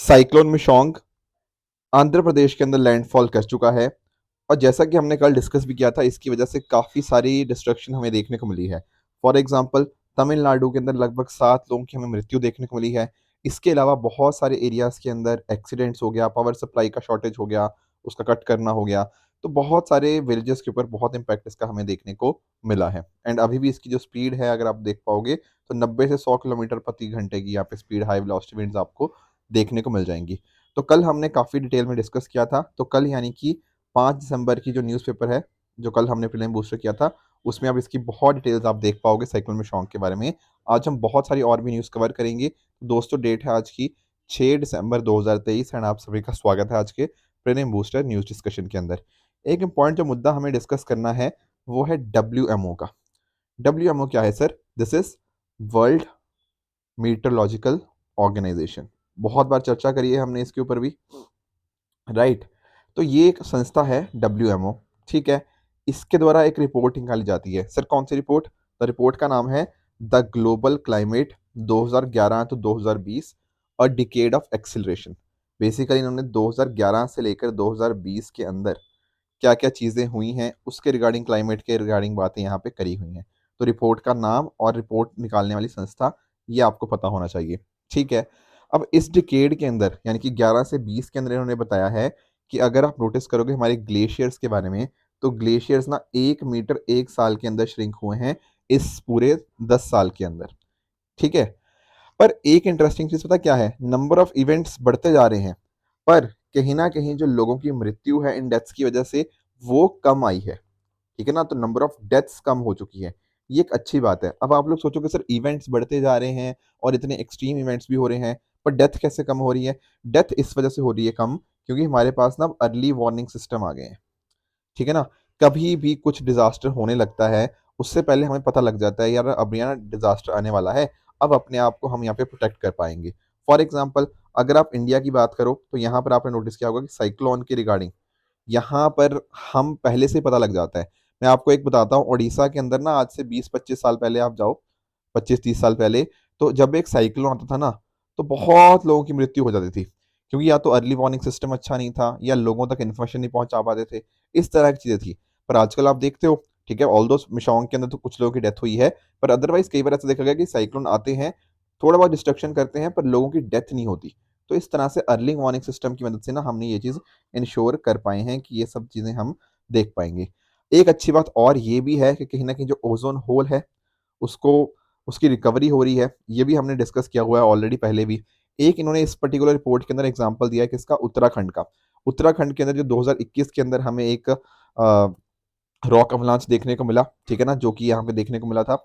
Cyclone मिशोंग Andhra Pradesh के अंदर landfall कर चुका है। और जैसा कि हमने कल डिस्कस भी किया था, इसकी वजह से काफ़ी सारी डिस्ट्रक्शन हमें देखने को मिली है। फॉर एग्जांपल, तमिलनाडु के अंदर लगभग 7 लोगों की हमें मृत्यु देखने को मिली है। इसके अलावा बहुत सारे एरियाज़ के अंदर एक्सीडेंट्स हो गया, पावर सप्लाई का शॉर्टेज हो गया, उसका कट करना हो गया। तो बहुत सारे विलेजेस के ऊपर बहुत इम्पैक्ट इसका हमें देखने को मिला है। एंड अभी भी इसकी जो स्पीड है, अगर आप देख पाओगे, तो 90 से 100 किलोमीटर प्रति घंटे की यहाँ पे स्पीड, हाई वेलोसिटी विंड्स आपको देखने को मिल जाएंगी। तो कल हमने काफ़ी डिटेल में डिस्कस किया था। तो कल यानी कि 5 दिसंबर की जो न्यूज़पेपर है, जो कल हमने प्रीलिम बूस्टर किया था, उसमें अब इसकी बहुत डिटेल्स आप देख पाओगे साइक्लोन मिशोंग के बारे में। आज हम बहुत सारी और भी न्यूज़ कवर करेंगे। दोस्तों, डेट है आज की 6 दिसंबर 2023 एंड आप सभी का स्वागत है आज के प्रीलिम बूस्टर न्यूज़ डिस्कशन के अंदर। एक इम्पॉर्टेंट जो मुद्दा हमें डिस्कस करना है, वो है डब्ल्यूएमओ का। डब्ल्यूएमओ क्या है सर? This is World Meteorological Organisation. बहुत बार चर्चा करी है हमने इसके ऊपर भी, राइट। तो ये एक संस्था है डब्ल्यूएमओ, ठीक है। इसके द्वारा एक रिपोर्ट निकाली जाती है। सर, कौन सी रिपोर्ट? द रिपोर्ट का नाम है the global climate 2011 to 2020, a decade of acceleration. Basically इन्होंने 2011 से लेकर 2020 के अंदर क्या क्या चीज़ें हुई हैं, उसके रिगार्डिंग, क्लाइमेट के रिगार्डिंग बातें यहाँ पे करी हुई हैं। तो रिपोर्ट का नाम और रिपोर्ट निकालने वाली संस्था, ये आपको पता होना चाहिए, ठीक है। अब इस डिकेड के अंदर, यानी कि 11 से 20 के अंदर, इन्होंने बताया है कि अगर आप नोटिस करोगे हमारे ग्लेशियर्स के बारे में, तो ग्लेशियर्स ना 1 मीटर 1 साल के अंदर श्रिंक हुए हैं इस पूरे 10 साल के अंदर, ठीक है। पर एक इंटरेस्टिंग चीज़ पता क्या है? नंबर ऑफ इवेंट्स बढ़ते जा रहे हैं, पर कहीं ना कहीं जो लोगों की मृत्यु है इन डेथ्स की वजह से, वो कम आई है, ठीक है ना। तो नंबर ऑफ डेथ्स कम हो चुकी है, ये एक अच्छी बात है। अब आप लोग सोचोगे सर, इवेंट्स बढ़ते जा रहे हैं और इतने एक्सट्रीम इवेंट्स भी हो रहे हैं, पर डेथ कैसे कम हो रही है? डेथ इस वजह से हो रही है कम, क्योंकि हमारे पास ना अर्ली वार्निंग सिस्टम आ गए हैं, ठीक है ना। कभी भी कुछ डिजास्टर होने लगता है, उससे पहले हमें पता लग जाता है यार अब यहाँ डिजास्टर आने वाला है, अब अपने आप को हम यहाँ पे प्रोटेक्ट कर पाएंगे। फॉर एग्जाम्पल, अगर आप इंडिया की बात करो, तो यहाँ पर आपने नोटिस किया होगा कि साइक्लोन के रिगार्डिंग यहाँ पर हम पहले से ही पता लग जाता है। मैं आपको एक बताता हूँ, उड़ीसा के अंदर ना आज से 20-25 साल पहले आप जाओ, 25-30 साल पहले, तो जब एक साइक्लोन आता था ना, तो बहुत लोगों की मृत्यु हो जाती थी, क्योंकि या तो अर्ली वार्निंग सिस्टम अच्छा नहीं था, या लोगों तक इन्फॉर्मेशन नहीं पहुंचा पाते थे। इस तरह की चीज़ें थी। पर आजकल आप देखते हो, ठीक है, ऑल दो मिशोंग के अंदर तो कुछ लोगों की डेथ हुई है, पर अदरवाइज कई बार ऐसा देखा गया कि साइक्लोन आते हैं, थोड़ा बहुत डिस्ट्रक्शन करते हैं, पर लोगों की डेथ नहीं होती। तो इस तरह से अर्ली वार्निंग सिस्टम की मदद से ना हमने ये चीज़ इंश्योर कर पाए हैं कि ये सब चीज़ें हम देख पाएंगे। एक अच्छी बात और ये भी है कि कहीं ना कहीं जो ओजोन होल है, उसको, उसकी रिकवरी हो रही है। ये भी हमने डिस्कस किया हुआ है ऑलरेडी पहले भी। एक इन्होंने इस पर्टिकुलर रिपोर्ट के अंदर एग्जांपल दिया है, किसका? उत्तराखंड का। उत्तराखंड के अंदर जो 2021 के अंदर हमें एक रॉक अवलांच देखने को मिला, ठीक है ना, जो कि यहाँ पे देखने को मिला था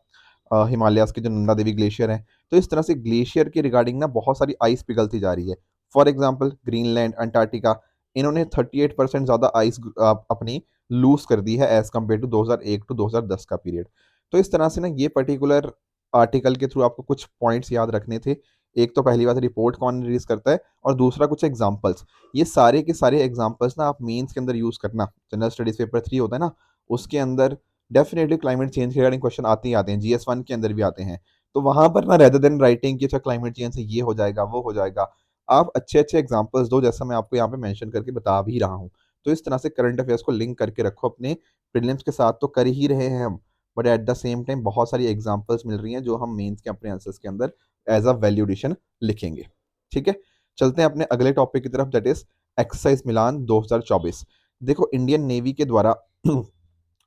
हिमालयाज के जो नंदा देवी ग्लेशियर हैं। तो इस तरह से ग्लेशियर के रिगार्डिंग ना बहुत सारी आइस पिघलती जा रही है। फॉर एग्जाम्पल, ग्रीनलैंड, अंटार्कटिका, इन्होंने 38% ज़्यादा आइस अपनी लूज कर दी है एज कम्पेयर टू 2001 टू 2010 का पीरियड। तो इस तरह से ना ये पर्टिकुलर आर्टिकल के थ्रू आपको कुछ पॉइंट्स याद रखने थे। एक तो पहली बात, रिपोर्ट कौन रिलीज करता है, और दूसरा कुछ एग्जाम्पल्स। ये सारे के सारे एग्जाम्पल्स ना आप मेंस के अंदर यूज़ करना। जनरल स्टडीज पेपर 3 होता है ना, उसके अंदर डेफिनेटली क्लाइमेट चेंज के रिगार्डिंग क्वेश्चन आते ही आते हैं, GS1 के अंदर भी आते हैं। तो वहां पर ना, रेदर देन राइटिंग कि अच्छा क्लाइमेट चेंज से ये हो जाएगा वो हो जाएगा, आप अच्छे अच्छे एग्जांपल्स दो, जैसा मैं आपको यहाँ पे मेंशन करके बता भी रहा हूँ। तो इस तरह से करंट अफेयर्स को लिंक करके रखो अपने प्रीलिम्स के साथ। तो कर ही रहे हैं हम, but at the same time बहुत सारी एग्जांपल्स मिल रही हैं जो हम मेंस के अपने आंसर्स के अंदर एज अ वैल्यूडेशन लिखेंगे, ठीक है। चलते हैं अपने अगले टॉपिक की तरफ, दैट इज एक्सरसाइज मिलान 2024। देखो, इंडियन नेवी के द्वारा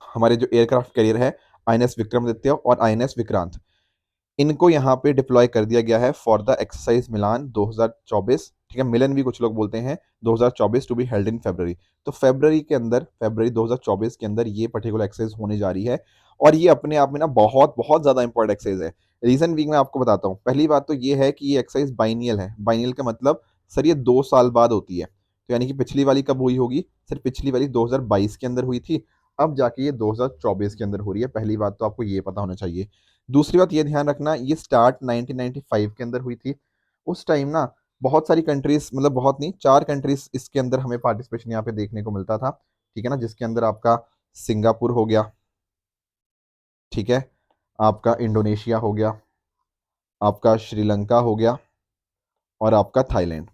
हमारे जो एयरक्राफ्ट कैरियर है, INS विक्रमादित्य और INS विक्रांत, इनको यहाँ पे डिप्लॉय कर दिया गया है फॉर द एक्सरसाइज मिलान 2024, ठीक है। मिलन भी कुछ लोग बोलते हैं, 2024 to be held in February. तो फेब्रवरी के अंदर, फेब्रवरी 2024 के अंदर ये पर्टिकुलर एक्सरसाइज होने जा रही है। और ये अपने आप में ना बहुत बहुत ज़्यादा इंपॉर्टेंट एक्सरसाइज है। रीज़न भी मैं आपको बताता हूँ। पहली बात तो ये है कि ये एक्सरसाइज बाइनियल है। बाइनियल का मतलब सर ये 2 साल बाद होती है। तो यानी कि पिछली वाली कब हुई होगी? सर पिछली वाली 2022 के अंदर हुई थी, अब जाके ये 2024 के अंदर हो रही है। पहली बात तो आपको ये पता होना चाहिए। दूसरी बात ये ध्यान रखना, ये स्टार्ट 1995 के अंदर हुई थी। उस टाइम ना बहुत सारी कंट्रीज, मतलब बहुत नहीं, 4 कंट्रीज इसके अंदर हमें पार्टिसिपेशन यहाँ पे देखने को मिलता था, ठीक है ना, जिसके अंदर आपका सिंगापुर हो गया, ठीक है, आपका इंडोनेशिया हो गया, आपका श्रीलंका हो गया, और आपका थाईलैंड।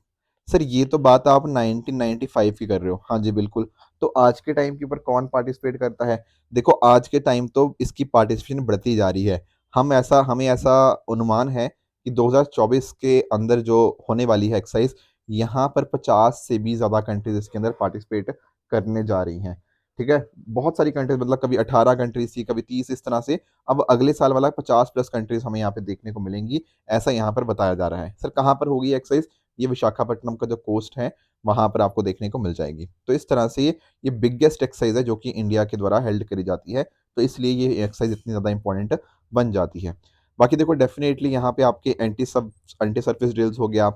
सर ये तो बात आप 1995 की कर रहे हो। हाँ जी, बिल्कुल। तो आज के टाइम के ऊपर कौन पार्टिसिपेट करता है? देखो आज के टाइम तो इसकी पार्टिसिपेशन बढ़ती जा रही है। हमें ऐसा अनुमान है कि 2024 के अंदर जो होने वाली है एक्सरसाइज, यहाँ पर 50 से भी ज़्यादा कंट्रीज इसके अंदर पार्टिसिपेट करने जा रही हैं। ठीक है? बहुत सारी कंट्रीज, मतलब कभी 18 कंट्रीज थी, कभी 30, इस तरह से। अब अगले साल वाला 50 प्लस कंट्रीज हमें यहाँ पे देखने को मिलेंगी, ऐसा यहाँ पर बताया जा रहा है। सर कहाँ पर होगी एक्सरसाइज? ये विशाखापट्टनम का जो कोस्ट है वहां पर आपको देखने को मिल जाएगी। तो इस तरह से ये बिगेस्ट एक्सरसाइज है जो कि इंडिया के द्वारा हेल्ड करी जाती है, तो इसलिए ये एक्सरसाइज इतनी ज़्यादा इंपॉर्टेंट बन जाती है। बाकी देखो डेफिनेटली यहाँ पे आपके एंटी सर्फेस ड्रिल्स हो गया,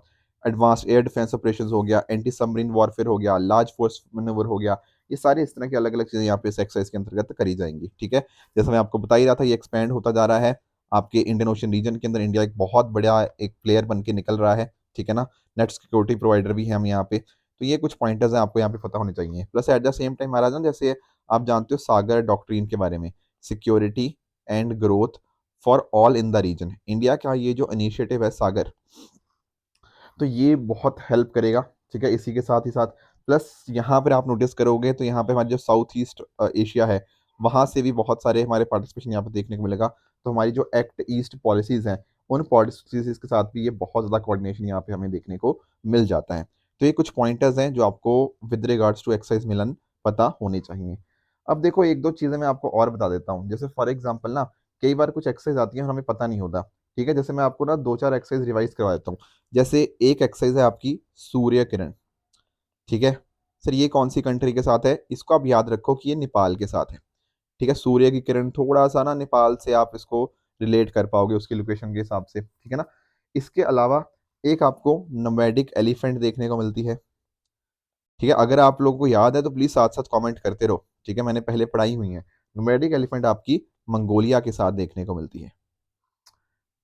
एडवांस एयर डिफेंस ऑपरेशन हो गया, एंटी सबमरीन वॉरफेयर हो गया, लार्ज फोर्स मैन्योवर हो गया, ये सारे इस तरह की अलग अलग चीज़ें यहाँ पे इस एक्सरसाइज के अंतर्गत करी जाएंगी। ठीक है? जैसे मैं आपको बता ही रहा था, ये एक्सपैंड होता जा रहा है। आपके इंडियन ओशन रीजन के अंदर इंडिया एक बहुत बड़ा एक प्लेयर बन के निकल रहा है। ठीक है ना? नेट सिक्योरिटी प्रोवाइडर भी हैं हम यहाँ पे। तो ये कुछ पॉइंटर्स हैं आपको यहाँ पे पता होने चाहिए। Plus at the same time महाराज ना, जैसे आप जानते हो सागर डॉक्ट्रिन के बारे में, security and growth for all in the region, India का ये जो इनिशिएटिव है सागर, तो ये बहुत हेल्प करेगा। ठीक है? इसी के साथ ही साथ प्लस यहाँ पर आप नोटिस करोगे तो यहाँ पे हमारे जो साउथ ईस्ट एशिया है, वहाँ से भी बहुत सारे हमारे पार्टिसिपेशन यहाँ पे देखने को मिलेगा। तो हमारी जो एक्ट ईस्ट पॉलिसीज़ हैं, उन पॉलिसीज़ के साथ भी ये बहुत ज़्यादा कोऑर्डिनेशन यहाँ पे हमें देखने को मिल जाता है। तो ये कुछ पॉइंटर्स हैं जो आपको विद रिगार्ड्स टू एक्सरसाइज मिलन पता होने चाहिए। अब देखो एक दो चीज़ें मैं आपको और बता देता हूँ। जैसे फॉर एग्जाम्पल ना, कई बार कुछ एक्सरसाइज आती है और हमें पता नहीं होता। ठीक है? जैसे मैं आपको ना दो चार एक्सरसाइज रिवाइज करवा देता हूँ। जैसे एक एक्सरसाइज है आपकी सूर्य किरण। ठीक है? सर ये कौन सी कंट्री के साथ है? इसको आप याद रखो कि ये नेपाल के साथ है। ठीक है? सूर्य की किरण थोड़ा सा ना नेपाल से आप इसको रिलेट कर पाओगे उसकी लोकेशन के हिसाब से। ठीक है ना? इसके अलावा एक आपको नोमैडिक एलिफेंट देखने को मिलती है। ठीक है? अगर आप लोगों को याद है तो प्लीज साथ साथ कमेंट करते रहो। ठीक है? मैंने पहले पढ़ाई हुई है। नोमैडिक एलिफेंट आपकी मंगोलिया के साथ देखने को मिलती है।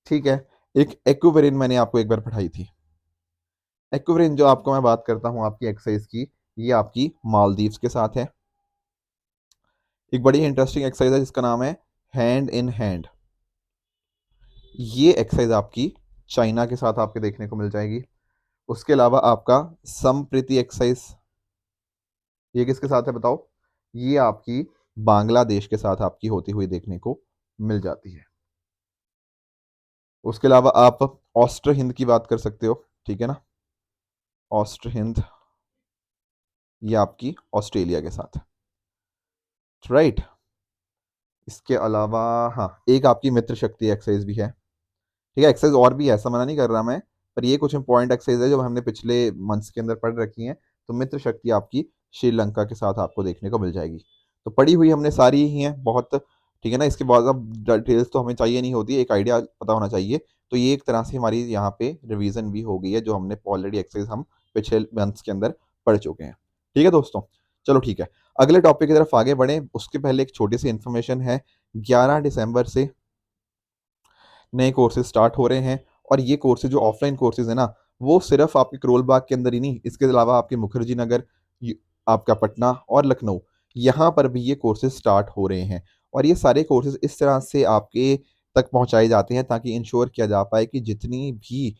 ठीक है? एक एक्वेरियन मैंने आपको एक बार पढ़ाई थी। एक्वेरियन जो आपको मैं बात करता हूँ आपकी एक्सरसाइज की, ये आपकी मालदीव्स के साथ है। एक बड़ी इंटरेस्टिंग एक्सरसाइज है जिसका नाम है हैंड इन हैंड। ये एक्सरसाइज आपकी चाइना के साथ आपके देखने को मिल जाएगी। उसके अलावा आपका समप्रीति एक्सरसाइज, ये किसके साथ है बताओ? ये आपकी बांग्लादेश के साथ आपकी होती हुई देखने को मिल जाती है। उसके अलावा आप ऑस्ट्र हिंद की बात कर सकते हो। ठीक है ना? ऑस्ट्र हिंद, ये आपकी ऑस्ट्रेलिया के साथ, राइट? इसके अलावा हाँ, एक आपकी मित्र शक्ति एक्सरसाइज भी है। ठीक है? एक्सरसाइज और भी है, ऐसा मना नहीं कर रहा मैं, पर ये कुछ इंपॉर्टेंट एक्सरसाइज है जो हमने पिछले मंथ्स के अंदर पढ़ रखी हैं। तो मित्र शक्ति आपकी श्रीलंका के साथ आपको देखने को मिल जाएगी। तो पढ़ी हुई हमने सारी ही हैं बहुत। ठीक है ना? इसके बाद अब डिटेल्स तो हमें चाहिए नहीं होती, एक आइडिया पता होना चाहिए। तो ये एक तरह से हमारी यहाँ पे रिवीजन भी हो गई है, जो हमने ऑलरेडी एक्सरसाइज हम पिछले मंथ्स के अंदर पढ़ चुके हैं। ठीक है दोस्तों? चलो ठीक है, अगले टॉपिक की तरफ आगे बढ़े उसके पहले एक छोटी सी इन्फॉर्मेशन है। 11 दिसंबर से नए कोर्सेज स्टार्ट हो रहे हैं, और ये कोर्सेज जो ऑफलाइन कोर्सेज है ना, वो सिर्फ आपके करोल बाग के अंदर ही नहीं, इसके अलावा आपके मुखर्जी नगर, आपका पटना और लखनऊ, यहाँ पर भी ये कोर्सेज स्टार्ट हो रहे हैं। और ये सारे कोर्सेज इस तरह से आपके तक पहुँचाए जाते हैं ताकि इंश्योर किया जा पाए कि जितनी भी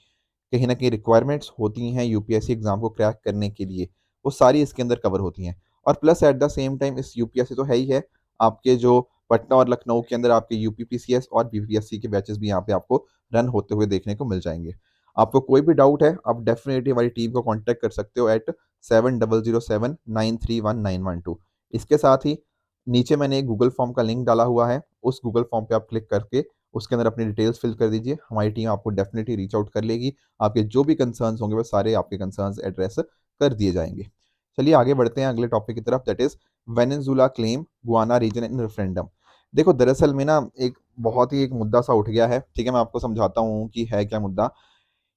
कहीं न कहीं रिक्वायरमेंट्स होती हैं यूपीएससी एग्ज़ाम को क्रैक करने के लिए, वो सारी इसके अंदर कवर होती हैं। और plus at the same time इस यूपीएससी तो है ही है, आपके जो पटना और लखनऊ के अंदर आपके यूपीपीसीएस और बीपीएससी के बैचेस भी यहाँ पे आपको रन होते हुए देखने को मिल जाएँगे। आपको कोई भी डाउट है, आप डेफ़िनेटली हमारी टीम को कॉन्टैक्ट कर सकते हो एट 7007931912। इसके साथ ही नीचे मैंने एक गूगल फॉर्म का लिंक डाला हुआ है, उस गूगल फॉर्म पे आप क्लिक करके उसके अंदर अपनी डिटेल्स फिल कर दीजिए। हमारी टीम आपको डेफ़िनेटली रीच आउट कर लेगी। आपके जो भी कंसर्न्स होंगे वो सारे आपके कंसर्न्स एड्रेस कर दिए जाएँगे। चलिए आगे बढ़ते हैं अगले टॉपिक की तरफ, that is Venezuela claim Guyana region in referendum. देखो दरअसल में ना एक बहुत ही एक मुद्दा सा उठ गया है। ठीक है? मैं आपको समझाता हूँ कि है क्या मुद्दा।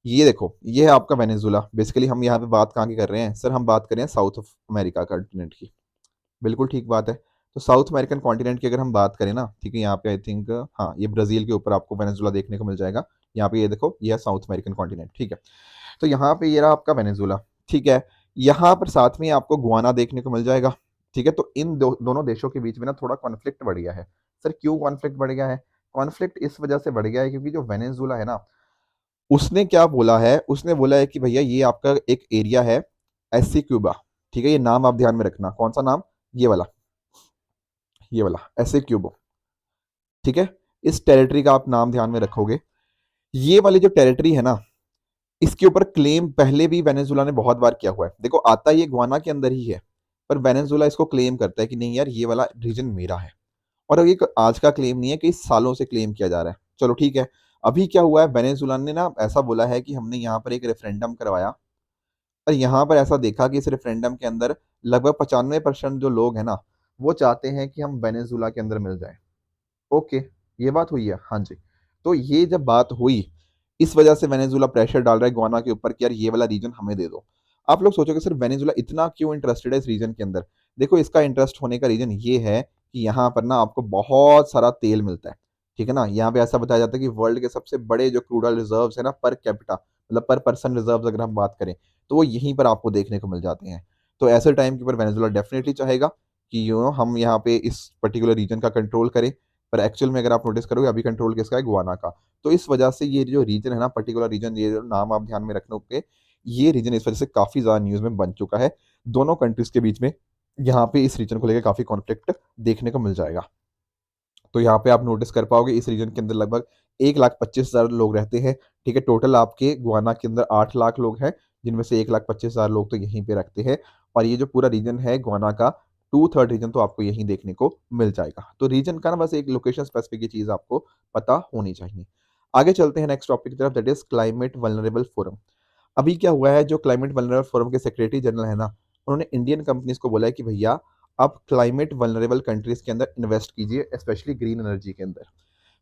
ये देखो, ये है आपका वेनेज़ुएला। बेसिकली हम यहाँ पे बात कहाँ की कर रहे हैं? सर हम बात कर रहे हैं साउथ ऑफ अमेरिका कॉन्टिनेंट की। बिल्कुल ठीक बात है। तो साउथ अमेरिकन कॉन्टिनेंट की अगर हम बात करें ना, ठीक है, यहाँ पे आई थिंक हाँ, ये ब्राज़ील के ऊपर आपको वेनेज़ुएला देखने को मिल जाएगा। यहाँ पे ये देखो, ये है साउथ अमेरिकन कॉन्टिनेंट। ठीक है? तो यहाँ पे ये रहा आपका वेनेज़ुएला। ठीक है? यहाँ पर साथ में आपको गुआना देखने को मिल जाएगा। ठीक है? तो इन दोनों देशों के बीच में ना थोड़ा कॉन्फ्लिक्ट बढ़ गया है। सर क्यों कॉन्फ्लिक्ट बढ़ गया है? कॉन्फ्लिक्ट इस वजह से बढ़ गया है क्योंकि जो वेनेज़ुएला है ना, उसने क्या बोला है, उसने बोला है कि भैया ये आपका एक एरिया है, एससी क्यूबा। ठीक है, ये नाम आप ध्यान में रखना। कौन सा नाम? ये वाला, ये वाला एससी क्यूबो। ठीक है, इस टेरिटरी का आप नाम ध्यान में रखोगे। ये वाली जो टेरिटरी है ना, इसके ऊपर क्लेम पहले भी वेनेजुला ने बहुत बार किया हुआ है। देखो, आता ये गुआना के अंदर ही है, पर वेनेजुला इसको क्लेम करता है कि नहीं यार, ये वाला रीजन मेरा है। और ये आज का क्लेम नहीं है, कई सालों से क्लेम किया जा रहा है। चलो ठीक है, अभी क्या हुआ है, वेनेजुला ने ना ऐसा बोला है कि हमने यहाँ पर एक रेफरेंडम करवाया, और यहाँ पर ऐसा देखा कि इस रेफरेंडम के अंदर लगभग 95% जो लोग हैं ना, वो चाहते हैं कि हम वेनेजुला के अंदर मिल जाए। ओके, ये बात हुई है, हाँ जी। तो ये जब बात हुई, इस वजह से वेनेजुला प्रेशर डाल रहा है गुआना के ऊपर कि यार ये वाला रीजन हमें दे दो। आप लोग सोचोगे सर वेनेजुला इतना क्यों इंटरेस्टेड है इस रीजन के अंदर? देखो, इसका इंटरेस्ट होने का रीजन ये है कि यहाँ पर ना आपको बहुत सारा तेल मिलता है। ठीक है ना, यहाँ पे ऐसा बताया जाता है कि वर्ल्ड के सबसे बड़े जो क्रूड ऑयल रिजर्व्स है ना, पर कैपिटा, मतलब पर पर्सन रिजर्व्स अगर हम बात करें, तो वो यहीं पर आपको देखने को मिल जाते हैं। तो ऐसे टाइम के ऊपर वेनेजुला डेफिनेटली चाहेगा कि हम यहाँ पे इस पर्टिकुलर रीजन का कंट्रोल करें। पर एक्चुअल में अगर आप नोटिस करोगे, अभी कंट्रोल किसका है? गुआना का। तो इस वजह से ये जो रीजन है ना, पर्टिकुलर रीजन, ये जो नाम आप ध्यान में रखोगे, ये रीजन इस वजह से काफी ज्यादा न्यूज में बन चुका है। दोनों कंट्रीज के बीच में यहाँ पे इस रीजन को लेकर काफी कॉन्फ्लिक्ट देखने को मिल जाएगा। तो यहाँ पे आप नोटिस कर पाओगे, इस रीजन के अंदर लगभग 1,25,000 लोग रहते हैं। ठीक है, टोटल आपके गुआना के अंदर 8 लाख लोग हैं, जिनमें से 1,25,000 लोग तो यहीं पे रखते हैं। और ये जो पूरा रीजन है गुआना का, 2/3 रीजन तो आपको यहीं देखने को मिल जाएगा। तो रीजन का ना बस एक लोकेशन स्पेसिफिक चीज आपको पता होनी चाहिए। आगे चलते हैं नेक्स्ट टॉपिक की तरफ, that is climate vulnerable forum. अभी क्या हुआ है, जो क्लाइमेट वल्नरेबल फोरम के सेक्रेटरी जनरल है ना, उन्होंने इंडियन कंपनीज को बोला है कि भैया आप क्लाइमेट वल्नरेबल कंट्रीज के अंदर इन्वेस्ट कीजिए, स्पेशली ग्रीन एनर्जी के अंदर।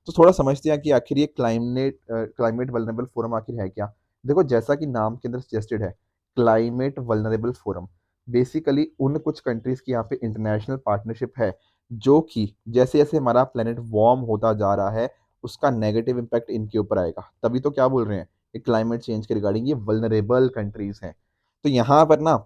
तो थोड़ा समझते हैं कि आखिर ये क्लाइमेट वल्नरेबल फोरम आखिर है क्या। देखो, जैसा कि नाम के अंदर सजेस्टेड है, क्लाइमेट वल्नरेबल फोरम बेसिकली उन कुछ कंट्रीज की यहाँ पे इंटरनेशनल पार्टनरशिप है, जो कि जैसे जैसे हमारा प्लेनेट वार्म होता जा रहा है, उसका नेगेटिव इम्पैक्ट इनके ऊपर आएगा। तभी तो क्या बोल रहे हैं, ये क्लाइमेट चेंज के रिगार्डिंग ये वल्नरेबल कंट्रीज हैं। तो यहाँ पर ना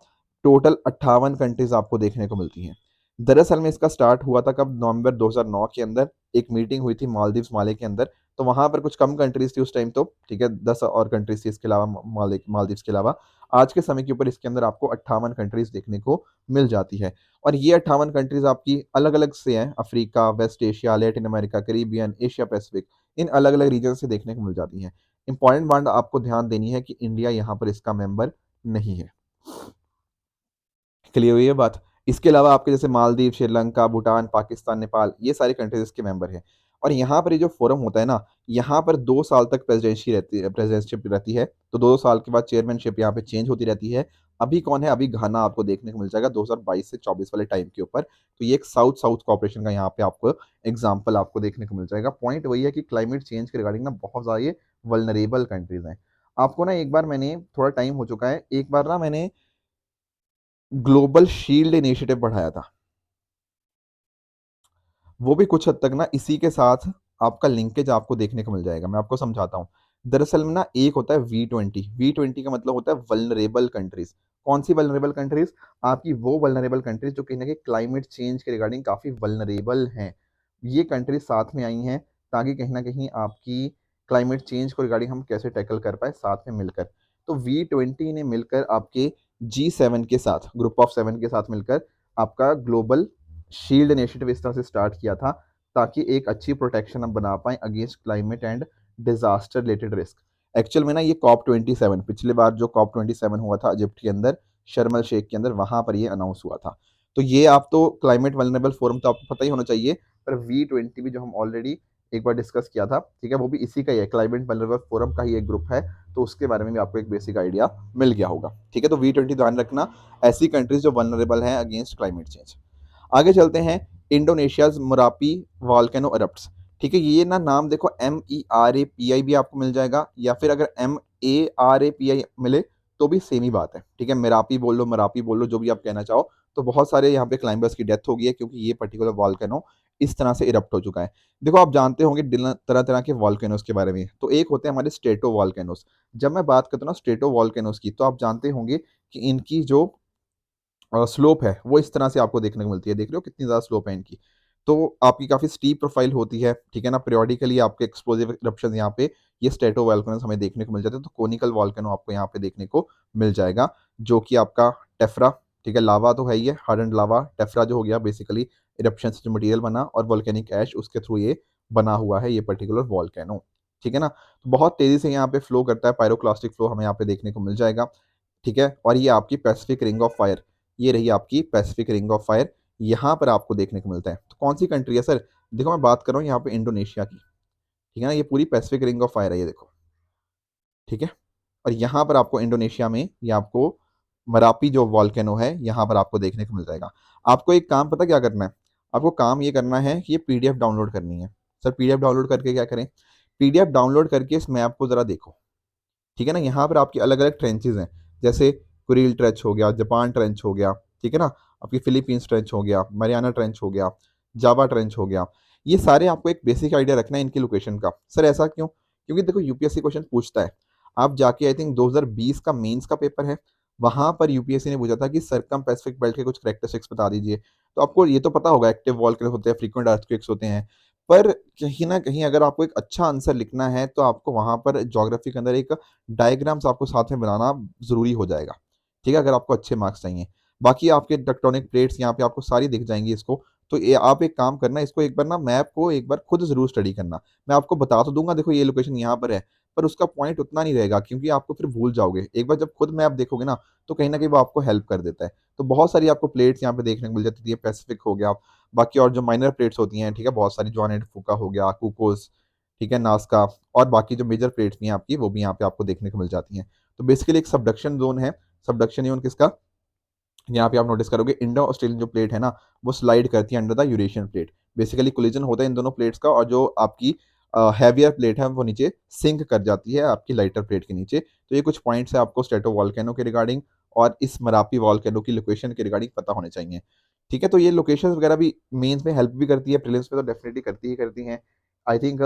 टोटल 58 कंट्रीज आपको देखने को मिलती हैं। दरअसल में इसका स्टार्ट हुआ था कब? नवंबर 2009 के अंदर एक मीटिंग हुई थी मालदीव्स माले के अंदर। तो वहां पर कुछ कम कंट्रीज थी उस टाइम, तो ठीक है, 10 और कंट्रीज थी इसके अलावा, मालदीव्स के अलावा। आज के समय के ऊपर इसके अंदर आपको 58 कंट्रीज देखने को मिल जाती है। और ये 58 कंट्रीज आपकी अलग अलग से हैं, Africa, West Asia, Latin America, Caribbean, Asia Pacific, इन अलग अलग रीजन से देखने को मिल जाती हैं। इंपॉर्टेंट बात आपको ध्यान देनी है कि इंडिया यहाँ पर इसका मेंबर नहीं है। क्लियर हुई है बात? इसके अलावा आपके जैसे मालदीव, श्रीलंका, भूटान, पाकिस्तान, नेपाल, ये सारे कंट्रीज इसके मेंबर हैं। और यहाँ पर ये जो फोरम होता है ना, यहाँ पर 2 साल तक प्रेसिडेंटशिप रहती है। तो 2 साल के बाद चेयरमैनशिप यहाँ पे चेंज होती रहती है। अभी कौन है? अभी घाना आपको देखने को मिल जाएगा 2022 से 24 वाले टाइम के ऊपर। तो ये एक साउथ साउथ कॉपरेशन का यहाँ पे आपको एग्जाम्पल आपको देखने को मिल जाएगा। पॉइंट वही है कि क्लाइमेट चेंज के रिगार्डिंग ना बहुत सारे ये वल्नरेबल कंट्रीज हैं। आपको ना एक बार मैंने, थोड़ा टाइम हो चुका है, एक बार ना मैंने ग्लोबल शील्ड इनिशिएटिव बढ़ाया था, वो भी कुछ हद तक ना इसी के साथ आपका लिंकेज आपको देखने को मिल जाएगा। मैं आपको समझाता हूँ। दरअसल में ना एक होता है V20। V20 का मतलब होता है वल्नरेबल कंट्रीज। कौन सी वल्नरेबल कंट्रीज? आपकी वो वल्नरेबल कंट्रीज जो कहीं ना कहीं क्लाइमेट चेंज के रिगार्डिंग काफी वल्नरेबल हैं। ये कंट्रीज साथ में आई हैं ताकि कहीं ना कहीं आपकी क्लाइमेट चेंज को रिगार्डिंग हम कैसे टैकल कर पाए साथ में मिलकर। तो V20 ने मिलकर आपके G7 के साथ, ग्रुप ऑफ 7 के साथ मिलकर आपका ग्लोबल शील्ड इनिशिएटिव इस तरह से स्टार्ट किया था, ताकि एक अच्छी प्रोटेक्शन हम बना पाएं against climate and disaster related risk. Actual में ना ये COP27, पिछले बार जो COP27 हुआ था इजिप्ट के अंदर, शर्म अल शेख के अंदर, वहां पर ये अनाउंस हुआ था। तो ये आप तो क्लाइमेट वल्नरेबल फोरम तो आपको पता ही होना चाहिए, पर V20 भी जो हम ऑलरेडी एक बार डिस्कस किया था, ठीक है, वो भी इसी का ही है, क्लाइमेट वल्नरेबल फोरम का ही एक ग्रुप है। तो उसके बारे में भी आपको एक बेसिक आइडिया मिल गया होगा। ठीक है, तो V20 ध्यान रखना, ऐसी कंट्रीज जो वल्नरेबल हैं अगेंस्ट क्लाइमेट चेंज। आगे चलते हैं, इंडोनेशियाज मोरापी वॉल्केनो एरप्ट्स। ठीक है, ये ना नाम देखो, MERAPI भी आपको मिल जाएगा, या फिर अगर MARAPI मिले तो भी सेम ही बात है। ठीक है, मेरापी बोल लो, मरापी बोल लो, जो भी आप कहना चाहो। तो बहुत सारे यहाँ पे क्लाइंबर्स की डेथ हो गई है, क्योंकि ये पर्टिकुलर वॉल्केनो इस तरह से इरप्ट हो चुका है। देखो, आप जानते होंगे तरह तरह के वॉल्केनोस के बारे में। तो एक होते हैं हमारे स्ट्रेटो वॉल्केनोस। जब मैं बात करता हूँ ना स्ट्रेटो वॉल्केनोस की, तो आप जानते होंगे कि इनकी जो स्लोप है वो इस तरह से आपको देखने को मिलती है। देख रहे हो कितनी ज़्यादा स्लोप है इनकी। तो आपकी काफ़ी स्टीप प्रोफाइल होती है, ठीक है ना? पीरियोडिकली आपके एक्सप्लोसिव इरप्शंस यहाँ पे ये स्ट्रेटोवोल्केनोज़ हमें देखने को मिल जाते हैं, तो कोनिकल वोल्केनो आपको यहाँ पे देखने को मिल जाएगा, जो कि आपका टेफ्रा, ठीक है? लावा तो है ही है, हार्डन्ड लावा, टेफ्रा जो हो गया बेसिकली इरप्शन से जो मटेरियल बना और वोल्केनिक ऐश उसके थ्रू ये बना हुआ है ये पर्टिकुलर वोल्केनो, ठीक है ना? तो बहुत तेज़ी से यहाँ पे फ्लो करता है, पायरोक्लास्टिक फ्लो हमें यहाँ पे देखने को मिल जाएगा, ठीक है? और ये आपकी पैसिफिक रिंग ऑफ फायर, ये रही आपकी पैसिफिक रिंग ऑफ फायर, यहाँ पर आपको देखने को मिलता है। तो कौन सी कंट्री है सर? देखो मैं बात कर रहा हूँ यहाँ पे इंडोनेशिया की, ठीक है ना? ये पूरी पैसिफिक रिंग ऑफ फायर है ये देखो, ठीक है? और यहाँ पर आपको इंडोनेशिया में ये आपको मरापी जो वॉल्केनो है, यहाँ पर आपको देखने को मिल जाएगा। आपको एक काम पता क्या करना है? आपको काम ये करना है कि ये पीडीएफ डाउनलोड करनी है। सर पीडीएफ डाउनलोड करके क्या करें? पीडीएफ डाउनलोड करके इस मैप को ज़रा देखो, ठीक है ना? यहाँ पर आपकी अलग-अलग ट्रेंचेज़ हैं, जैसे कुरिल ट्रेंच हो गया, जापान ट्रेंच हो गया, ठीक है ना? आपकी फिलीपींस ट्रेंच हो गया, mariana ट्रेंच हो गया, जावा ट्रेंच हो गया। ये सारे आपको एक बेसिक आइडिया रखना है इनकी लोकेशन का। सर ऐसा क्यों? क्योंकि देखो यूपीएससी क्वेश्चन पूछता है। आप जाके आई थिंक 2020 का मेंस का पेपर है, वहाँ पर यूपीएससी ने पूछा था कि सर्कम पैसिफिक बेल्ट के कुछ कैरेक्टरिस्टिक्स बता दीजिए। तो आपको ये तो पता होगा एक्टिव वोल्केनो होते हैं, फ्रीक्वेंट अर्थक्वेक्स होते हैं। पर कहीं न कहीं अगर आपको एक अच्छा आंसर लिखना है, तो आपको वहाँ पर ज्योग्राफी के अंदर एक डायग्राम्स आपको साथ में बनाना ज़रूरी हो जाएगा, ठीक है? अगर आपको अच्छे मार्क्स चाहिए। बाकी आपके टेक्टोनिक प्लेट्स यहाँ पे आपको सारी दिख जाएँगी इसको, तो ये आप एक काम करना इसको एक बार ना मैप को एक बार खुद ज़रूर स्टडी करना। मैं आपको बता तो दूँगा देखो ये लोकेशन यहाँ पर है, पर उसका पॉइंट उतना नहीं रहेगा क्योंकि आपको फिर भूल जाओगे। एक बार जब खुद मैप देखोगे ना, तो कहीं न कहीं वो आपको हेल्प कर देता है। तो बहुत सारी आपको प्लेट्स यहाँ पे देखने को मिल जाती है, पैसिफिक हो गया, बाकी और जो माइनर प्लेट्स होती हैं, ठीक है? बहुत सारी जॉन एंड फूका हो गया, कुकोस, ठीक है? नाज़का और बाकी जो मेजर प्लेट्स भी हैं आपकी, वो भी यहाँ पे आपको देखने को मिल जाती हैं। तो बेसिकली एक सबडक्शन ज़ोन है, सबडक्शन ज़ोन किसका? यहाँ पे आप नोटिस करोगे इंडो ऑस्ट्रेलियन जो प्लेट है ना, वो स्लाइड करती है under the Eurasian plate. Basically collision होता है इन दोनों प्लेट्स का और जो आपकी हैवियर प्लेट है वो नीचे सिंक कर जाती है आपकी लाइटर प्लेट के नीचे। तो ये कुछ पॉइंट्स हैं आपको स्ट्रेटो वोल्केनो के रिगार्डिंग और इस मरापी वोल्केनो की लोकेशन के रिगार्डिंग पता होने चाहिए। ठीक है, तो ये लोकेशंस वगैरह भी मेंस में हेल्प भी करती है, प्रीलिम्स में तो डेफिनिटली करती ही करती हैं। आई थिंक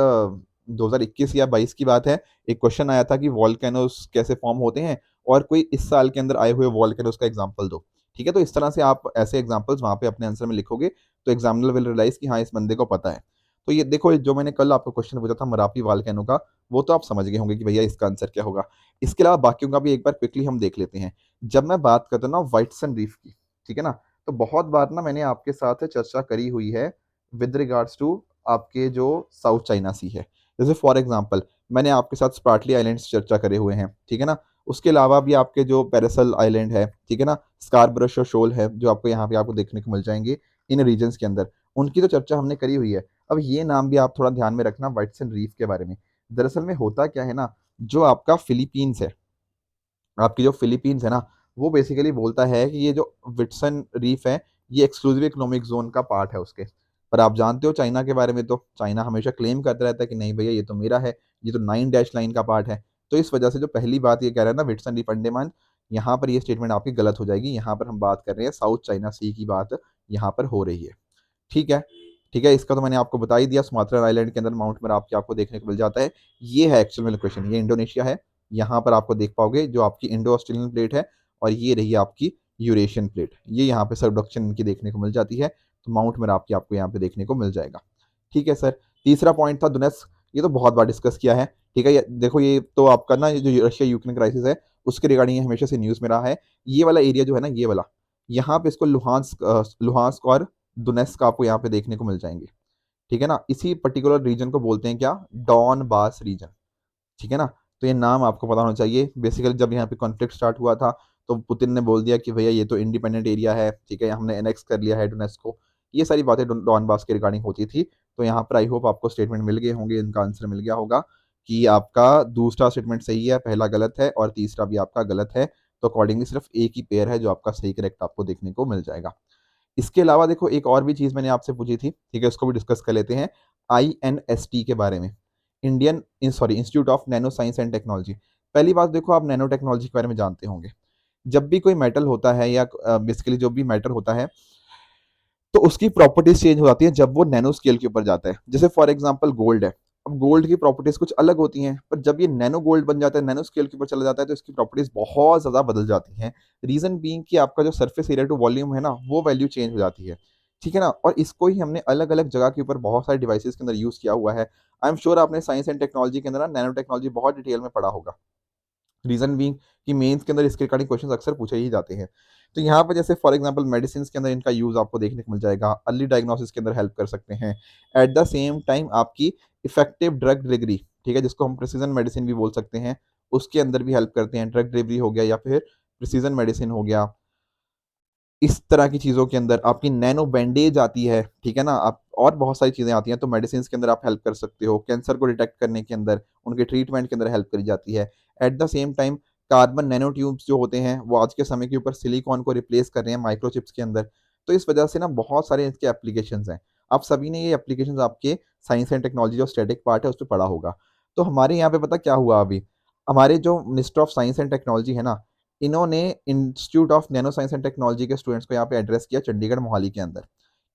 2021 या 22 की बात है, एक क्वेश्चन आया था कि वोल्केनोस कैसे फॉर्म होते हैं और कोई इस साल के अंदर आए हुए वोल्केनोस का एग्जांपल दो। ठीक है, तो इस तरह से आप ऐसे एग्जांपल्स वहाँ पे अपने आंसर में लिखोगे, तो एग्जामिनर विल रियलाइज़ कि हाँ, इस बंदे को पता है। तो ये देखो, जो मैंने कल आपको क्वेश्चन पूछा था मरापी वोल्केनो का, वो तो आप समझ गए होंगे कि भैया इसका आंसर क्या होगा। इसके अलावा बाकियों का भी एक बार क्विकली हम देख लेते हैं। जब मैं बात करता हूँ ना व्हाइटसन रीफ की, ठीक है ना? तो बहुत बार ना मैंने आपके साथ चर्चा करी हुई है विद रिगार्ड्स टू आपके जो साउथ चाइना सी है। जैसे फॉर एग्जांपल मैंने आपके साथ स्पार्टली आइलैंड्स चर्चा करे हुए हैं, ठीक है ना? उसके अलावा भी आपके जो पैरासल आइलैंड है, ठीक है ना? स्कारबरो शोल है, जो आपको यहाँ पे आपको देखने को मिल जाएँगे इन रीजन्स के अंदर। उनकी तो चर्चा हमने करी हुई है। अब ये नाम भी आप थोड़ा ध्यान में रखना व्हाइटसन रीफ के बारे में। दरअसल में होता क्या है ना, जो आपका फिलीपींस है, आपकी जो फिलीपींस है ना, वो बेसिकली बोलता है कि ये जो विट्सन रीफ है, ये एक्सक्लूसिव इकोनॉमिक ज़ोन का पार्ट है उसके। पर आप जानते हो चाइना के बारे में, तो चाइना हमेशा क्लेम करता रहता है कि नहीं भैया ये तो मेरा है, ये तो 9 डैश लाइन का पार्ट है। तो इस वजह से जो पहली बात ये कह रहा है ना विट्सन रीफ अंडमान, यहाँ पर ये स्टेटमेंट आपकी गलत हो जाएगी। यहाँ पर हम बात कर रहे हैं साउथ चाइना सी की बात यहाँ पर हो रही है। ठीक है? ठीक है, इसका तो मैंने आपको बता ही दिया, सुमात्रा आइलैंड के अंदर माउंट मेराप आपको देखने को मिल जाता है। ये है एक्चुअल में लोकेशन, ये इंडोनेशिया है। यहाँ पर आपको देख पाओगे जो आपकी इंडो ऑस्ट्रेलियन प्लेट है और ये रही आपकी यूरेशियन प्लेट। ये यहाँ पे सबडक्शन इनकी देखने को मिल जाती है, तो माउंट मेराप आपको यहाँ पे देखने को मिल जाएगा। ठीक है सर, तीसरा पॉइंट था दुनेस, ये तो बहुत बार डिस्कस किया है। ठीक है, ये देखो ये तो आपका ना ये जो रशिया यूक्रेन क्राइसिस है, उसके रिगार्डिंग ये हमेशा से न्यूज़ में रहा है। ये वाला एरिया जो है ना, ये वाला, यहाँ पे इसको लुहांस्क और दुनेस्क आपको यहाँ पे देखने को मिल जाएँगे। ठीक है ना? इसी पर्टिकुलर रीजन को बोलते हैं क्या? Donbas region. ठीक है ना? तो ये नाम आपको पता होना चाहिए। बेसिकली जब यहाँ पे कॉन्फ्लिक्ट स्टार्ट हुआ था, तो पुतिन ने बोल दिया कि भैया ये तो इंडिपेंडेंट एरिया है, ठीक है? हमने एनेक्स कर लिया है डोनेट्स्क को। ये सारी बातें डॉनबास के रिगार्डिंग होती थी। तो यहाँ पर आई होप आपको स्टेटमेंट मिल गए होंगे, इनका आंसर मिल गया होगा कि आपका दूसरा स्टेटमेंट सही है, पहला गलत है और तीसरा भी आपका गलत है। तो अकॉर्डिंगली सिर्फ एक ही पेयर है जो आपका सही करेक्ट आपको देखने को मिल जाएगा। इसके अलावा देखो एक और भी चीज़ मैंने आपसे पूछी थी, ठीक है? उसको भी डिस्कस कर लेते हैं। आईएनएसटी के बारे में, institute of nano science and technology. पहली बात देखो, आप नैनो टेक्नोलॉजी के बारे में जानते होंगे। जब भी कोई मेटल होता है या बेसिकली जो भी मैटर होता है, तो उसकी प्रॉपर्टीज चेंज हो जाती हैं जब वो नैनो स्केल के ऊपर जाता है। जैसे फॉर एग्जांपल गोल्ड है। अब गोल्ड की प्रॉपर्टीज कुछ अलग होती हैं, पर जब ये नैनो गोल्ड बन जाता है, नैनो स्केल के ऊपर चला जाता है, तो इसकी प्रॉपर्टीज बहुत ज़्यादा बदल जाती हैं। रीजन बीइंग कि आपका जो सरफेस एरिया टू वॉल्यूम है ना, वो वैल्यू चेंज हो जाती है। ठीक है ना? और इसको ही हमने अलग-अलग जगह के ऊपर बहुत सारे डिवाइसेज़ के अंदर यूज़ किया हुआ है। आई एम श्योर आपने साइंस एंड टेक्नोलॉजी के अंदर ना नैनो टेक्नोलॉजी बहुत डिटेल में पढ़ा होगा। रीज़न बीइंग कि मेंस के अंदर इसके रिगार्डिंग क्वेश्चंस अक्सर पूछे ही जाते हैं। तो यहाँ पे जैसे फॉर एग्ज़ाम्पल मेडिसिन्स के अंदर इनका यूज़ आपको देखने को मिल जाएगा, अर्ली डायग्नोसिस के अंदर हेल्प कर सकते हैं। एट द सेम टाइम आपकी इफेक्टिव ड्रग डिलीवरी, ठीक है, जिसको हम प्रिसिजन मेडिसिन भी बोल सकते हैं, उसके अंदर भी हेल्प करते हैं। ड्रग डिलीवरी हो गया या फिर प्रिसिजन मेडिसिन हो गया। इस तरह की चीज़ों के अंदर आपकी नैनो बैंडेज आती है, ठीक है ना? आप और बहुत सारी चीज़ें आती हैं, तो मेडिसिन्स के अंदर आप हेल्प कर सकते हो। कैंसर को डिटेक्ट करने के अंदर, उनके ट्रीटमेंट के अंदर हेल्प करी जाती है। Eight the same time carbon nano tubes जो होते हैं, वो आज के समय के ऊपर सिलिकॉन को रिप्लेस कर रहे हैं माइक्रोचिप्स के अंदर। तो इस वजह से ना बहुत सारे इसके एप्लीकेशंस हैं। आप सभी ने ये एप्लीकेशंस आपके साइंस एंड टेक्नोलॉजी जो स्टैटिक पार्ट है, उस पे पढ़ा होगा। तो हमारे यहाँ पे पता क्या हुआ अभी? हमारे जो minister of science and technology है ना, इन्होंने institute of nano science and technology के स्टूडेंट्स को यहाँ पे एड्रेस किया चंडीगढ़ मोहाली के अंदर।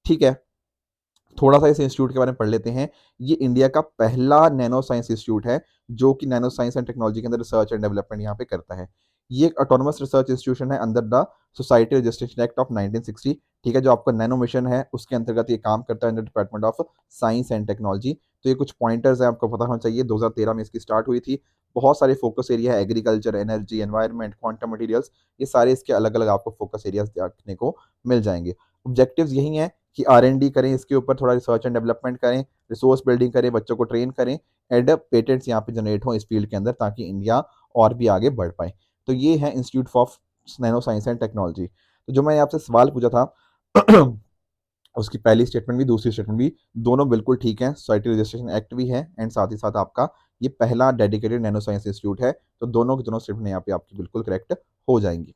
ठीक है, थोड़ा सा इस इंस्टीट्यूट के बारे में पढ़ लेते हैं। ये इंडिया का पहला नैनो साइंस इंस्टीट्यूट है जो कि नैनो साइंस एंड टेक्नोलॉजी के अंदर रिसर्च एंड डेवलपमेंट यहाँ पे करता है। ये एक ऑटोनमस रिसर्च इंस्टीट्यूशन है under the society registration act of 1960। ठीक है, जो आपका नैनो मिशन है उसके अंतर्गत ये काम करता है under department of science and technology. तो ये कुछ पॉइंटर्स हैं, आपको पता होना चाहिए। 2013 में इसकी स्टार्ट हुई थी। बहुत सारे फोकस एरिया है, agriculture, energy, environment, quantum materials, ये सारे इसके अलग अलग आपको फोकस एरियाज देखने को मिल जाएंगे। ऑब्जेक्टिव्स यही हैं कि R&D करें, इसके ऊपर थोड़ा रिसर्च एंड डेवलपमेंट करें, रिसोर्स बिल्डिंग करें, बच्चों को ट्रेन करें, एंड पेटेंट्स यहाँ पे जनरेट हों इस फील्ड के अंदर, ताकि इंडिया और भी आगे बढ़ पाए। तो ये है institute of nano science and technology. तो जो मैंने आपसे सवाल पूछा था उसकी पहली स्टेटमेंट भी दूसरी स्टेटमेंट भी दोनों बिल्कुल ठीक हैं। सोसाइटी रजिस्ट्रेशन एक्ट भी है एंड साथ ही साथ आपका ये पहला डेडिकेटेड नैनो साइंस इंस्टीट्यूट है। तो दोनों की दोनों स्टेटमेंट यहाँ पे आपकी बिल्कुल करेक्ट हो जाएंगी।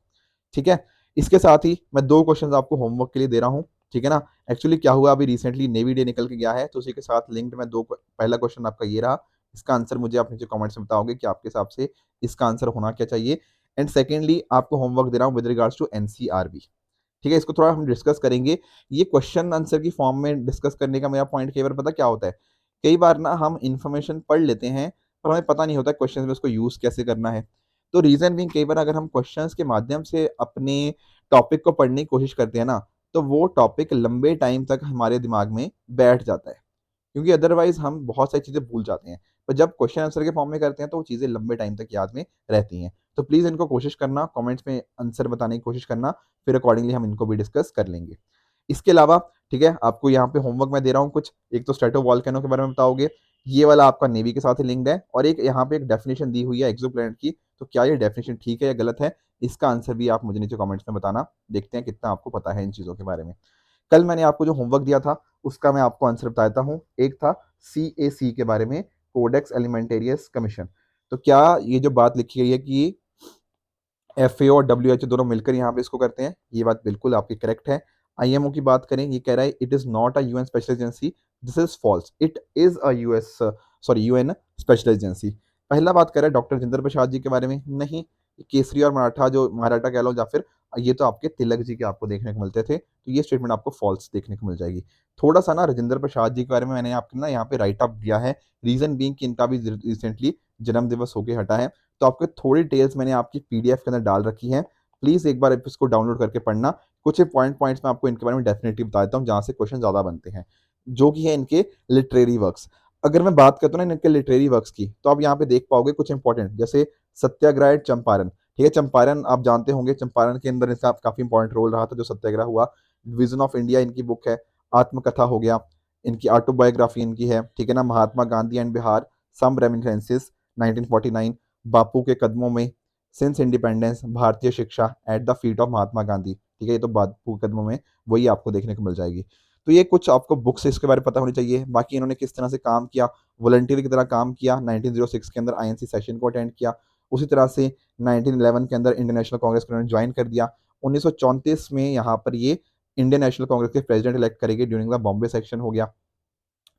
ठीक है, इसके साथ ही मैं 2 क्वेश्चंस आपको होमवर्क के लिए दे रहा हूँ, ठीक है ना? एक्चुअली क्या हुआ, अभी रिसेंटली नेवी डे निकल के गया है, तो उसी के साथ लिंक्ड मैं 2 पहला क्वेश्चन आपका ये रहा। इसका आंसर मुझे आप नीचे कमेंट्स में बताओगे कि आपके हिसाब से इसका आंसर होना क्या चाहिए? एंड सेकंडली आपको होमवर्क दे रहा हूँ विद रिगार्ड्स टू एनसीईआरटी। ठीक है, इसको थोड़ा हम डिस्कस करेंगे। ये क्वेश्चन आंसर की फॉर्म में डिस्कस करने का मेरा पॉइंट कई बार पता क्या होता है? कई बार ना हम इन्फॉर्मेशन पढ़ लेते हैं, पर हमें पता नहीं होता क्वेश्चन में उसको यूज़ कैसे करना है। तो रीज़न बीइंग कई बार अगर हम क्वेश्चंस के माध्यम से अपने टॉपिक को पढ़ने की कोशिश करते हैं ना, तो वो टॉपिक लंबे टाइम तक हमारे दिमाग में बैठ जाता है। क्योंकि अदरवाइज़ हम बहुत सारी चीज़ें भूल जाते हैं। पर जब क्वेश्चन आंसर के फॉर्म में करते हैं तो वो चीज़ें लंबे टाइम तक याद में रहती हैं। तो प्लीज़ इनको कोशिश करना, कमेंट्स में आंसर बताने की कोशिश करना, फिर अकॉर्डिंगली हम इनको भी डिस्कस कर लेंगे। इसके अलावा ठीक है, आपको यहाँ पे होमवर्क मैं दे रहा हूँ कुछ। एक तो स्ट्रेटो वोल्केनो के बारे में बताओगे, ये वाला आपका नेवी के साथ ही लिंक्ड है, और एक यहाँ पे एक डेफिनेशन दी हुई है एक्सोप्लैनेट की। तो क्या ये डेफिनेशन ठीक है या गलत है? इसका आंसर भी आप मुझे नीचे कमेंट्स में बताना। देखते हैं कितना आपको पता है इन चीज़ों के बारे में। कल मैंने आपको जो होमवर्क दिया था, उसका मैं आपको आंसर बताता हूँ। एक था CAC के बारे में, कोडेक्स एलिमेंटेरियस कमीशन। तो क्या ये जो बात लिखी गई है कि FAO और WHO दोनों मिलकर यहाँ पे इसको करते हैं, ये बात बिल्कुल आपकी करेक्ट है। IMO की बात करें, ये कह रहा है it is not a UN special agency, this is false, it is a UN special agency. पहला बात कर रहा है डॉक्टर राजेंद्र प्रसाद जी के बारे में, नहीं। केसरी और मराठा, जो मराठा कह लो, या फिर ये तो आपके तिलक जी के आपको देखने को मिलते थे, तो ये स्टेटमेंट आपको फॉल्स देखने को मिल जाएगी। थोड़ा सा ना राजेंद्र प्रसाद जी के बारे में मैंने आपको ना यहाँ पे राइट अप दिया है, रीजन बीइंग कि इनका भी रिसेंटली जन्म दिवस होके हटा है। तो आपको थोड़ी डिटेल्स मैंने आपकी पीडीएफ के अंदर डाल रखी हैं। प्लीज़ एक बार आप इसको डाउनलोड करके पढ़ना। कुछ पॉइंट्स मैं आपको इनके बारे में डेफिनेटली बता देता हूँ, जहाँ से क्वेश्चन ज़्यादा बनते हैं, जो कि है इनके लिटरेरी वर्क्स। अगर मैं बात करता हूँ ना इनके लिटरेरी वर्क्स की, तो आप यहाँ पे देख पाओगे कुछ इंपॉर्टेंट, जैसे सत्याग्रह एट चंपारण। ठीक है, चंपारण आप जानते होंगे, चंपारण के अंदर इसका काफ़ी इंपॉर्टेंट रोल रहा था जो सत्याग्रह हुआ। विजन ऑफ इंडिया इनकी बुक है। आत्मकथा हो गया, इनकी ऑटोबायोग्राफी इनकी है, ठीक है ना। Mahatma Gandhi and Bihar, some reminiscences, 1949। बापू के कदमों में, सिंस इंडिपेंडेंस, भारतीय शिक्षा, at the feet of Mahatma Gandhi. ठीक है, ये तो बापू के कदमों में, वही आपको देखने को मिल जाएगी। तो ये कुछ आपको बुक्स इसके बारे में पता होनी चाहिए। बाकी इन्होंने किस तरह से काम किया, वॉलंटियर की तरह काम किया, 1906 के अंदर INC सेशन को अटेंड किया। उसी तरह से 1911 के अंदर इंडियन नेशनल कांग्रेस को इन्होंने ज्वाइन कर दिया। 1934 में यहाँ पर ये इंडियन नेशनल कांग्रेस के प्रेसिडेंट इलेक्ट करेंगे ड्यूरिंग द बॉम्बे सेक्शन हो गया।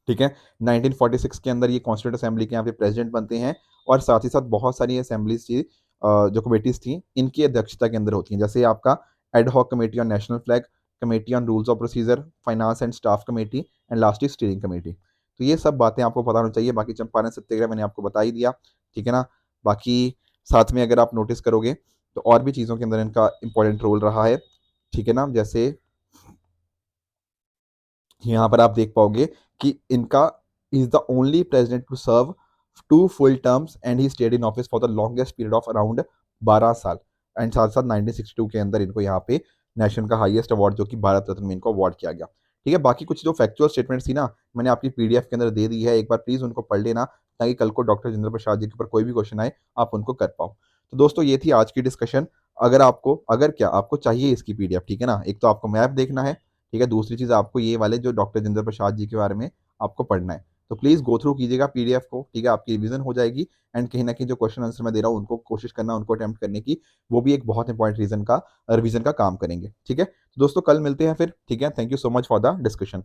ठीक है, 1946 के अंदर ये कॉन्स्टिट्यूंट असेंबली के यहाँ पे प्रेसिडेंट बनते हैं, और साथ ही साथ बहुत सारी असेंबलीज थी, जो कमेटीज थी, इनकी अध्यक्षता के अंदर होती हैं। जैसे आपका ad hoc committee on national flag, committee on rules of procedure, finance and staff committee, and lastly steering committee. तो ये सब बातें आपको पता होनी चाहिए। बाकी चंपारण सत्याग्रह मैंने आपको बता ही दिया, ठीक है ना। बाकी साथ में अगर आप नोटिस करोगे तो और भी चीज़ों के अंदर इनका इंपॉर्टेंट रोल रहा है, ठीक है ना। जैसे यहाँ पर आप देख पाओगे कि इनका is the only president to serve 2 full terms and he stayed in office for the longest period of around 12 साल। एंड साथ साथ 1962 के अंदर इनको यहाँ पे नेशन का हाईएस्ट अवार्ड जो कि भारत रत्न में इनको अवार्ड किया गया। ठीक है, बाकी कुछ जो फैक्चुअल स्टेटमेंट्स थी ना, मैंने आपकी पीडीएफ के अंदर दे दी है, एक बार प्लीज उनको पढ़ लेना, ताकि कल को डॉक्टर जितेंद्र प्रसाद जी के ऊपर कोई भी क्वेश्चन आए आप उनको कर पाओ। तो दोस्तों ये थी आज की डिस्कशन। अगर क्या आपको चाहिए इसकी पीडीएफ, ठीक है ना, एक तो आपको मैप देखना है, ठीक है, दूसरी चीज़ आपको ये वाले जो डॉक्टर जितेंद्र प्रसाद जी के बारे में आपको पढ़ना है, तो प्लीज़ गो थ्रू कीजिएगा पीडीएफ को, ठीक है, आपकी रिवीजन हो जाएगी। एंड कहीं ना कहीं जो क्वेश्चन आंसर मैं दे रहा हूँ उनको कोशिश करना, उनको अटेम्प्ट करने की, वो भी एक बहुत इंपॉर्टेंट रिवीजन का काम करेंगे। ठीक है, तो दोस्तों कल मिलते हैं फिर। ठीक है, thank you so much for the discussion.